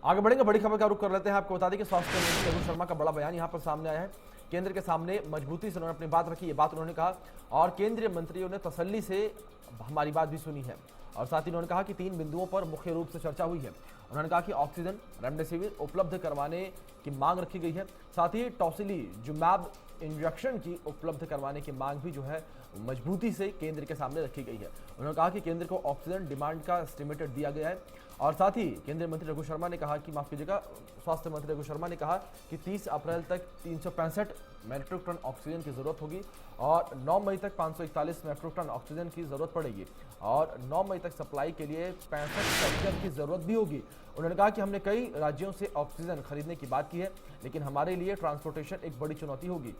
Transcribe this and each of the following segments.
आगे बढ़ेंगे, बड़ी खबर का रुख कर लेते हैं। आपको बता दें कि स्वास्थ्य मंत्री रघु शर्मा का बड़ा बयान यहां पर सामने आया है। केंद्र के सामने मजबूती से उन्होंने अपनी बात रखी, ये बात उन्होंने कहा, और केंद्रीय मंत्रियों ने तसल्ली से हमारी बात भी सुनी है। और साथ ही उन्होंने कहा कि 3 बिंदुओं पर मुख्य रूप से चर्चा हुई है। उन्होंने कहा कि ऑक्सीजन रेमडेसिविर उपलब्ध करवाने की मांग रखी गई है, साथ ही टॉसिलीजुमैब इंजेक्शन की उपलब्ध करवाने की मांग भी जो है मजबूती से केंद्र के सामने रखी गई है। उन्होंने कहा कि केंद्र को ऑक्सीजन डिमांड का एस्टिमेटेड दिया गया है। और साथ ही केंद्रीय मंत्री रघु शर्मा ने कहा कि माफ कीजिएगा, स्वास्थ्य मंत्री रघु शर्मा ने कहा कि 30 अप्रैल तक 365 मेट्रिक टन ऑक्सीजन की जरूरत होगी और 9 मई तक 541 मेट्रिक टन ऑक्सीजन की जरूरत पड़ेगी और 9 मई तक सप्लाई के लिए 65 टन की जरूरत भी होगी। उन्होंने कहा कि हमने कई राज्यों से ऑक्सीजन खरीदने की बात की है, लेकिन हमारे लिए ट्रांसपोर्टेशन एक बड़ी चुनौती होगी।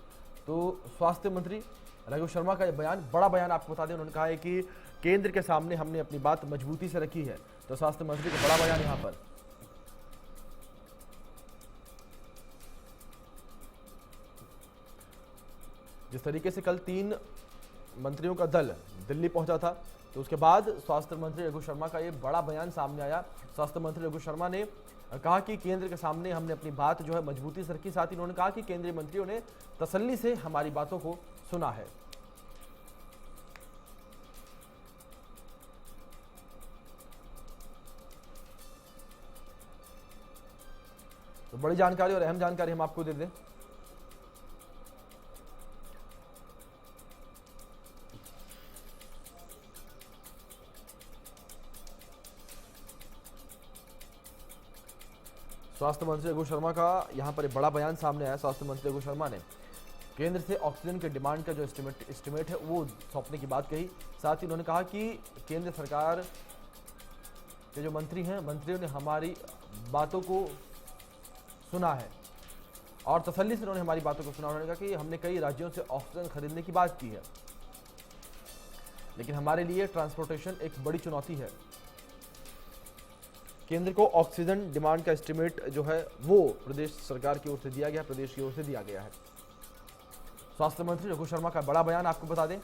तो स्वास्थ्य मंत्री रघु शर्मा का यह बयान, बड़ा बयान आपको बता दें, उन्होंने कहा है कि केंद्र के सामने हमने अपनी बात मजबूती से रखी है। तो स्वास्थ्य मंत्री का बड़ा बयान यहां पर। जिस तरीके से कल 3 मंत्रियों का दल दिल्ली पहुंचा था, तो उसके बाद स्वास्थ्य मंत्री रघु शर्मा का ये बड़ा बयान सामने आया। स्वास्थ्य मंत्री रघु शर्मा ने कहा कि केंद्र के सामने हमने अपनी बात जो है मजबूती से रखी। साथ ही उन्होंने कहा कि केंद्रीय मंत्रियों ने तसल्ली से हमारी बातों को सुना है। तो बड़ी जानकारी और अहम जानकारी हम आपको दे दें। स्वास्थ्य मंत्री रघु शर्मा का यहां पर एक बड़ा बयान सामने आया। स्वास्थ्य मंत्री रघु शर्मा ने केंद्र से ऑक्सीजन के डिमांड का जो एस्टिमेट है वो सौंपने की बात कही। साथ ही उन्होंने कहा कि केंद्र सरकार के जो मंत्री हैं, मंत्रियों ने हमारी बातों को सुना है और तसल्ली से उन्होंने हमारी बातों को सुना। उन्होंने कहा कि हमने कई राज्यों से ऑक्सीजन खरीदने की बात की है, लेकिन हमारे लिए ट्रांसपोर्टेशन एक बड़ी चुनौती है। केंद्र को ऑक्सीजन डिमांड का एस्टिमेट जो है वो प्रदेश सरकार की ओर से दिया गया, प्रदेश की ओर से दिया गया है। स्वास्थ्य मंत्री रघु शर्मा का बड़ा बयान आपको बता दें।